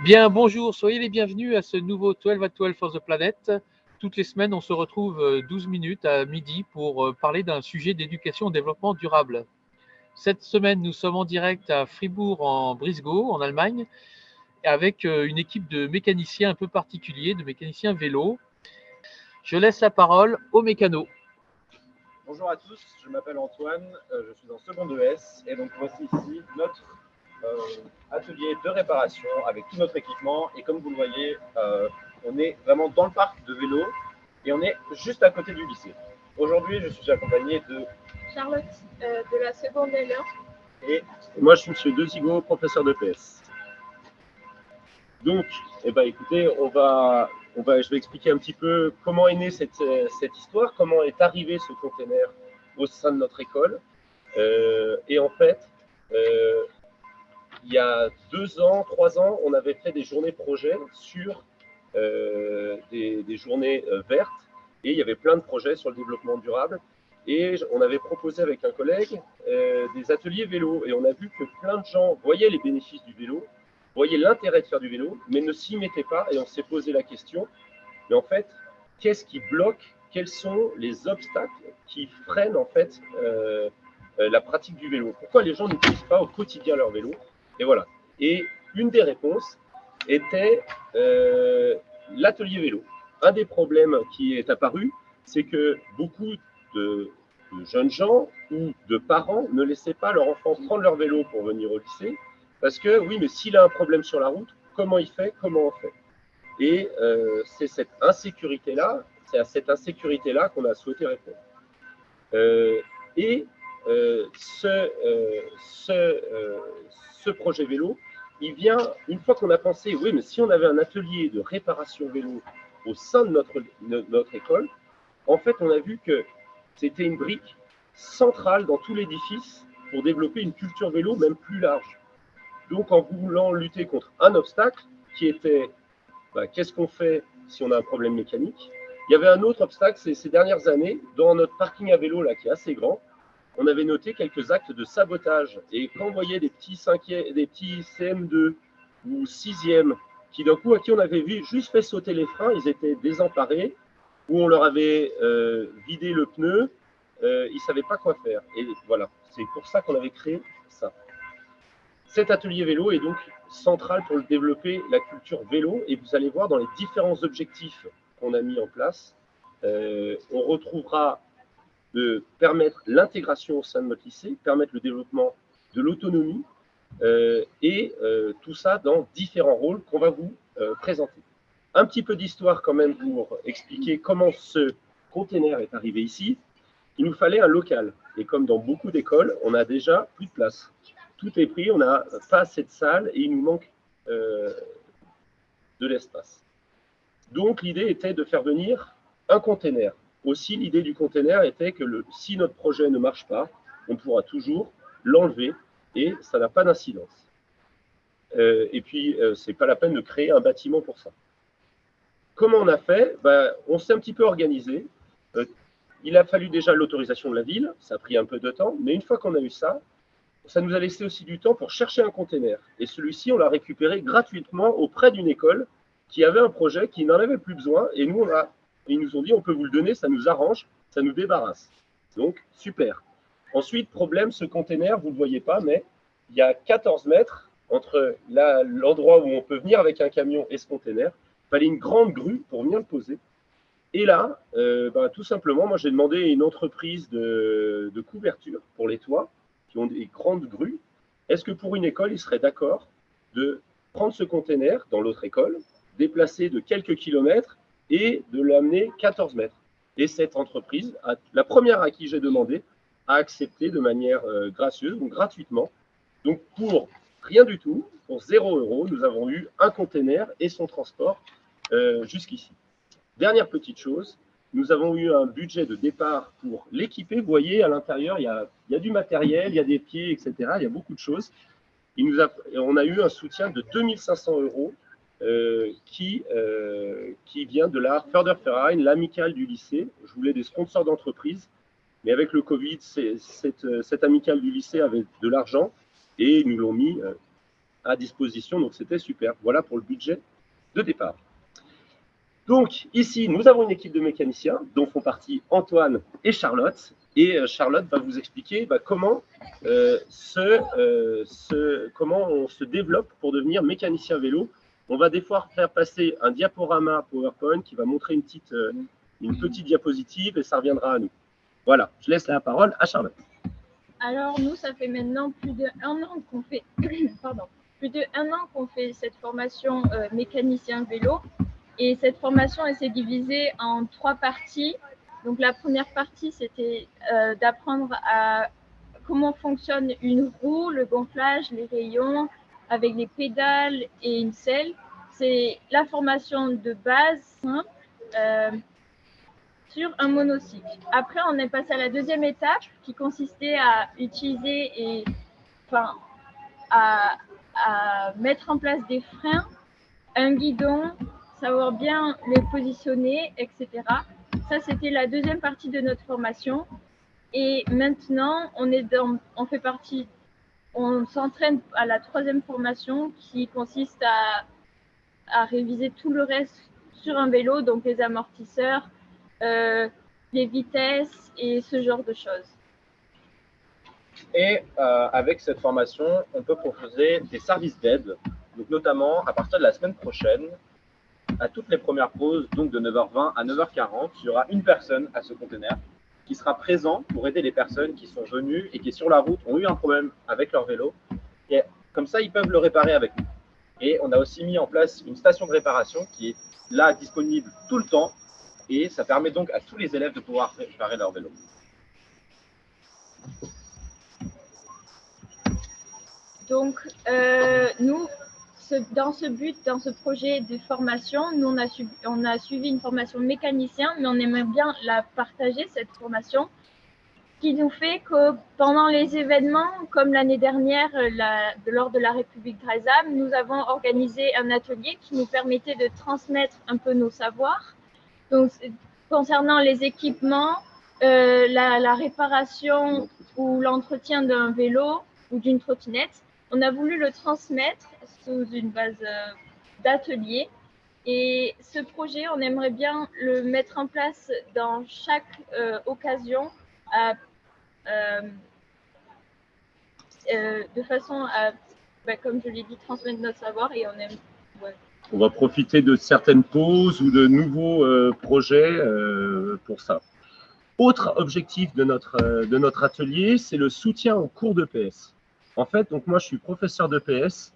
Bien, bonjour, soyez les bienvenus à ce nouveau 12 at 12 for the Planet. Toutes les semaines, on se retrouve 12 minutes à midi pour parler d'un sujet d'éducation au développement durable. Cette semaine, nous sommes en direct à Fribourg en Brisgau, en Allemagne, avec une équipe de mécaniciens un peu particuliers, de mécaniciens vélo. Je laisse la parole aux mécanos. Bonjour à tous, je m'appelle Antoine, je suis en seconde ES et donc voici ici notre atelier de réparation avec tout notre équipement et comme vous le voyez, on est vraiment dans le parc de vélo et on est juste à côté du lycée. Aujourd'hui, je suis accompagné de Charlotte de la seconde L1 et moi je suis M. Dezigo, professeur de PS. Donc, écoutez, je vais expliquer un petit peu comment est née cette histoire, comment est arrivé ce container au sein de notre école. Et en fait, il y a 2 ans, 3 ans, on avait fait des journées projets sur des journées vertes et il y avait plein de projets sur le développement durable. Et on avait proposé avec un collègue des ateliers vélo et on a vu que plein de gens voyaient les bénéfices du vélo, voyaient l'intérêt de faire du vélo, mais ne s'y mettaient pas et on s'est posé la question, mais en fait, qu'est-ce qui bloque? Quels sont les obstacles qui freinent en fait la pratique du vélo? Pourquoi les gens n'utilisent pas au quotidien leur vélo? Et voilà. Et une des réponses était l'atelier vélo. Un des problèmes qui est apparu, c'est que beaucoup de jeunes gens ou de parents ne laissaient pas leur enfant prendre leur vélo pour venir au lycée parce que oui, mais s'il a un problème sur la route, comment il fait? Comment on fait? Et c'est cette insécurité-là, c'est à cette insécurité-là qu'on a souhaité répondre. Ce projet vélo, il vient une fois qu'on a pensé, oui, mais si on avait un atelier de réparation vélo au sein de notre école, en fait, on a vu que c'était une brique centrale dans tout l'édifice pour développer une culture vélo même plus large. Donc, en voulant lutter contre un obstacle qui était qu'est-ce qu'on fait si on a un problème mécanique? Il y avait un autre obstacle, c'est ces dernières années, dans notre parking à vélo là, qui est assez grand, on avait noté quelques actes de sabotage. Et quand on voyait des petits CM2 ou 6e qui d'un coup, à qui on avait vu juste fait sauter les freins, ils étaient désemparés, ou on leur avait vidé le pneu, ils ne savaient pas quoi faire. Et voilà, c'est pour ça qu'on avait créé ça. Cet atelier vélo est donc central pour développer la culture vélo et vous allez voir dans les différents objectifs qu'on a mis en place, on retrouvera de permettre l'intégration au sein de notre lycée, permettre le développement de l'autonomie et tout ça dans différents rôles qu'on va vous présenter. Un petit peu d'histoire quand même pour expliquer comment ce container est arrivé ici. Il nous fallait un local et comme dans beaucoup d'écoles, on n'a déjà plus de place. Tout est pris, on n'a pas assez de salle et il nous manque de l'espace. Donc l'idée était de faire venir un container. Aussi l'idée du container était que si notre projet ne marche pas, on pourra toujours l'enlever et ça n'a pas d'incidence. Et puis c'est pas la peine de créer un bâtiment pour ça. Comment on a fait? On s'est un petit peu organisé. Il a fallu déjà l'autorisation de la ville, ça a pris un peu de temps, mais une fois qu'on a eu ça, ça nous a laissé aussi du temps pour chercher un container. Et celui-ci, on l'a récupéré gratuitement auprès d'une école qui avait un projet qui n'en avait plus besoin. Et nous, ils nous ont dit, on peut vous le donner, ça nous arrange, ça nous débarrasse. Donc, super. Ensuite, problème, ce container, vous ne le voyez pas, mais il y a 14 mètres entre l'endroit où on peut venir avec un camion et ce container. Il fallait une grande grue pour venir le poser. Et là, tout simplement, moi, j'ai demandé à une entreprise de couverture pour les toits, qui ont des grandes grues. Est-ce que pour une école, ils seraient d'accord de prendre ce container dans l'autre école, déplacer de quelques kilomètres et de l'amener 14 mètres? Et cette entreprise, la première à qui j'ai demandé, a accepté de manière gracieuse, donc gratuitement. Donc pour rien du tout, pour 0 €, nous avons eu un container et son transport jusqu'ici. Dernière petite chose, nous avons eu un budget de départ pour l'équiper. Vous voyez, à l'intérieur, il y a du matériel, il y a des pieds, etc. Il y a beaucoup de choses. On a eu un soutien de 2500 € qui vient de la Förderverein, l'amicale du lycée. Je voulais des sponsors d'entreprise, mais avec le Covid, cette amicale du lycée avait de l'argent et ils nous l'ont mis à disposition, donc c'était super. Voilà pour le budget de départ. Donc ici, nous avons une équipe de mécaniciens dont font partie Antoine et Charlotte. Et Charlotte va vous expliquer comment, comment on se développe pour devenir mécanicien vélo. On va des fois faire passer un diaporama PowerPoint qui va montrer une petite diapositive et ça reviendra à nous. Voilà, je laisse la parole à Charlotte. Alors nous, ça fait maintenant plus de 1 an qu'on fait, cette formation mécanicien vélo. Et cette formation, elle s'est divisée en 3 parties. Donc la première partie, c'était d'apprendre à comment fonctionne une roue, le gonflage, les rayons, avec les pédales et une selle. C'est la formation de base sur un monocycle. Après, on est passé à la deuxième étape qui consistait à utiliser à mettre en place des freins, un guidon, savoir bien les positionner, etc. Ça, c'était la deuxième partie de notre formation. Et maintenant, on s'entraîne à la troisième formation qui consiste à réviser tout le reste sur un vélo, donc les amortisseurs, les vitesses et ce genre de choses. Et avec cette formation, on peut proposer des services d'aide, donc notamment à partir de la semaine prochaine, à toutes les premières pauses, donc de 9h20 à 9h40, il y aura une personne à ce conteneur qui sera présent pour aider les personnes qui sont venues et qui, sur la route, ont eu un problème avec leur vélo. Et comme ça, ils peuvent le réparer avec nous. Et on a aussi mis en place une station de réparation qui est là, disponible tout le temps. Et ça permet donc à tous les élèves de pouvoir réparer leur vélo. Donc, nous, dans ce projet de formation, nous, on a suivi une formation mécanicien, mais on aimerait bien la partager, cette formation, qui nous fait que pendant les événements, comme l'année dernière, lors de la République Dreisamn, nous avons organisé un atelier qui nous permettait de transmettre un peu nos savoirs. Donc, concernant les équipements, la réparation ou l'entretien d'un vélo ou d'une trottinette, on a voulu le transmettre sous une base d'atelier. Et ce projet, on aimerait bien le mettre en place dans chaque occasion de façon à, comme je l'ai dit, transmettre notre savoir. Et on aime. Ouais. On va profiter de certaines pauses ou de nouveaux projets pour ça. Autre objectif de notre atelier, c'est le soutien aux cours d'EPS. En fait, donc moi, je suis professeur d'EPS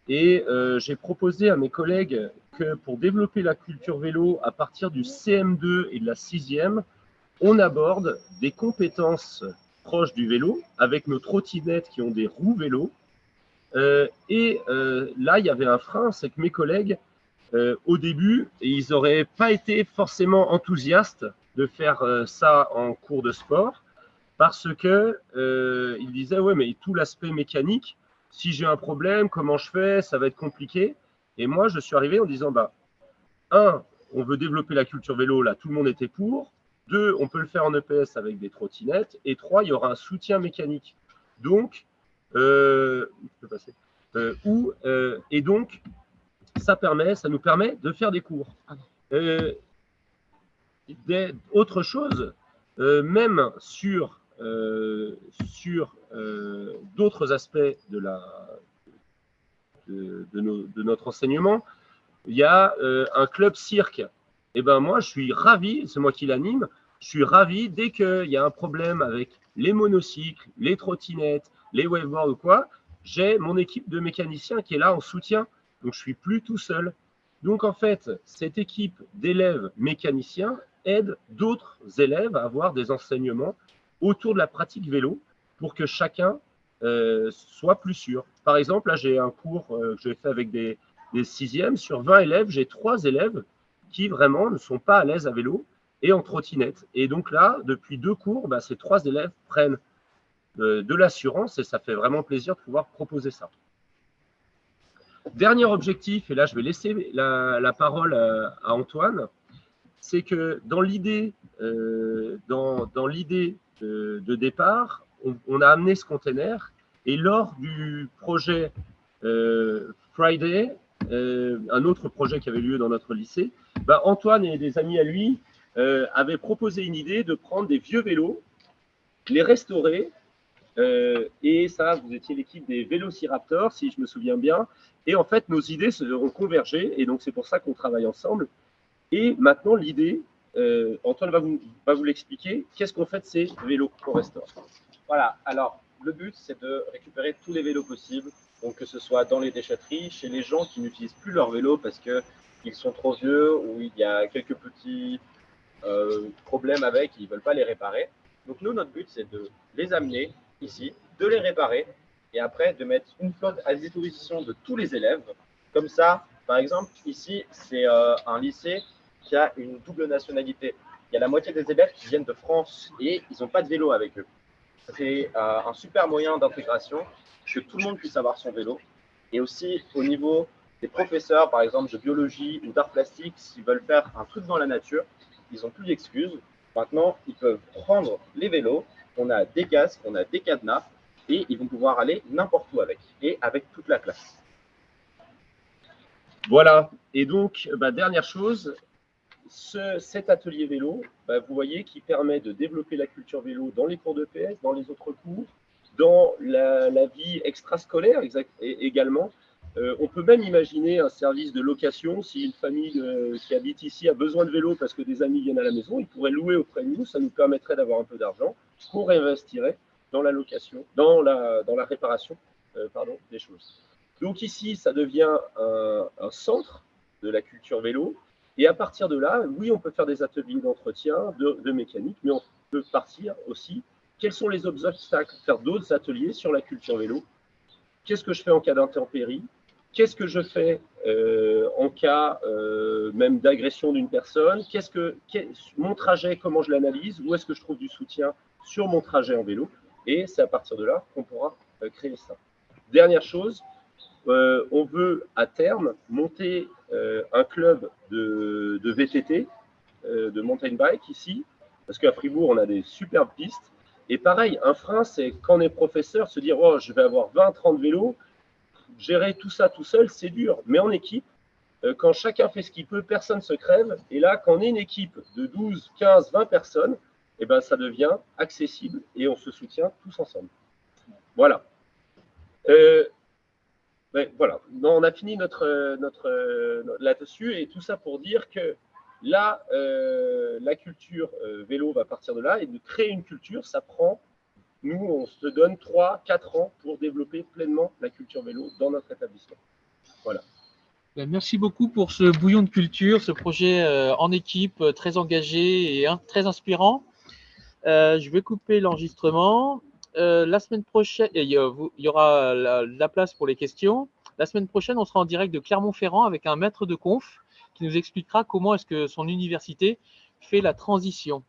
et j'ai proposé à mes collègues que pour développer la culture vélo à partir du CM2 et de la 6e, on aborde des compétences proches du vélo avec nos trottinettes qui ont des roues vélo. Là, il y avait un frein, c'est que mes collègues, au début, ils n'auraient pas été forcément enthousiastes de faire ça en cours de sport parce que ils disaient ouais, mais tout l'aspect mécanique, si j'ai un problème, comment je fais, ça va être compliqué. Et moi, je suis arrivé en disant on veut développer la culture vélo, là, tout le monde était pour. 2, on peut le faire en EPS avec des trottinettes. Et 3, il y aura un soutien mécanique. Donc, et donc, ça nous permet de faire des cours. Autre chose, même sur d'autres aspects de notre enseignement, il y a un club cirque. Et ben moi, je suis ravi, c'est moi qui l'anime, je suis ravi dès qu'il y a un problème avec les monocycles, les trottinettes, les waveboards ou quoi, j'ai mon équipe de mécaniciens qui est là en soutien. Donc, je ne suis plus tout seul. Donc, en fait, cette équipe d'élèves mécaniciens aide d'autres élèves à avoir des enseignements autour de la pratique vélo pour que chacun soit plus sûr. Par exemple, là, j'ai un cours que j'ai fait avec des 6e. Sur 20 élèves, j'ai 3 élèves qui vraiment ne sont pas à l'aise à vélo et en trottinette. Et donc là, depuis 2 cours, ces 3 élèves prennent de l'assurance et ça fait vraiment plaisir de pouvoir proposer ça. Dernier objectif, et là je vais laisser la parole à Antoine, c'est que dans l'idée de départ, on a amené ce container et lors du projet Friday, un autre projet qui avait lieu dans notre lycée, Antoine et des amis à lui avaient proposé une idée de prendre des vieux vélos, les restaurer, et ça, vous étiez l'équipe des Vélociraptors, si je me souviens bien, et en fait, nos idées ont convergé, et donc c'est pour ça qu'on travaille ensemble. Et maintenant, l'idée, Antoine va vous l'expliquer, qu'est-ce qu'on fait de ces vélos qu'on restaure? Voilà, alors le but c'est de récupérer tous les vélos possibles, donc que ce soit dans les déchetteries, chez les gens qui n'utilisent plus leur vélo parce qu'ils sont trop vieux ou il y a quelques petits problèmes avec, ils ne veulent pas les réparer. Donc nous, notre but c'est de les amener ici, de les réparer et après de mettre une flotte à disposition de tous les élèves. Comme ça, par exemple, ici c'est un lycée qui a une double nationalité. Il y a la moitié des élèves qui viennent de France et ils n'ont pas de vélo avec eux. C'est un super moyen d'intégration, que tout le monde puisse avoir son vélo. Et aussi au niveau des professeurs, par exemple de biologie ou d'art plastique, s'ils veulent faire un truc dans la nature, ils n'ont plus d'excuses. Maintenant, ils peuvent prendre les vélos, on a des casques, on a des cadenas, et ils vont pouvoir aller n'importe où avec, et avec toute la classe. Voilà, et donc, dernière chose, cet atelier vélo, vous voyez, qui permet de développer la culture vélo dans les cours de PS, dans les autres cours, dans la vie extrascolaire également. On peut même imaginer un service de location. Si une famille qui habite ici a besoin de vélo parce que des amis viennent à la maison, ils pourraient louer auprès de nous. Ça nous permettrait d'avoir un peu d'argent qu'on réinvestirait dans la location, dans la réparation des choses. Donc ici, ça devient un centre de la culture vélo. Et à partir de là, oui, on peut faire des ateliers d'entretien, de mécanique, mais on peut partir aussi. Quels sont les obstacles? Faire d'autres ateliers sur la culture vélo. Qu'est-ce que je fais en cas d'intempérie? Qu'est-ce que je fais en cas même d'agression d'une personne? Mon trajet, comment je l'analyse? Où est-ce que je trouve du soutien sur mon trajet en vélo? Et c'est à partir de là qu'on pourra créer ça. Dernière chose, on veut à terme monter un club de VTT, de mountain bike ici, parce qu'à Fribourg, on a des superbes pistes. Et pareil, un frein, c'est quand on est professeur, se dire, oh, je vais avoir 20-30 vélos, gérer tout ça tout seul, c'est dur. Mais en équipe, quand chacun fait ce qu'il peut, personne ne se crève. Et là, quand on est une équipe de 12, 15, 20 personnes, eh ben, ça devient accessible et on se soutient tous ensemble. Voilà. Voilà. Non, on a fini là-dessus et tout ça pour dire que là, la culture vélo va partir de là et de créer une culture, ça prend, nous, on se donne 3-4 ans pour développer pleinement la culture vélo dans notre établissement. Voilà. Merci beaucoup pour ce bouillon de culture, ce projet en équipe très engagé et très inspirant. Je vais couper l'enregistrement. La semaine prochaine, il y aura la place pour les questions. La semaine prochaine, on sera en direct de Clermont-Ferrand avec un maître de conf qui nous expliquera comment est-ce que son université fait la transition.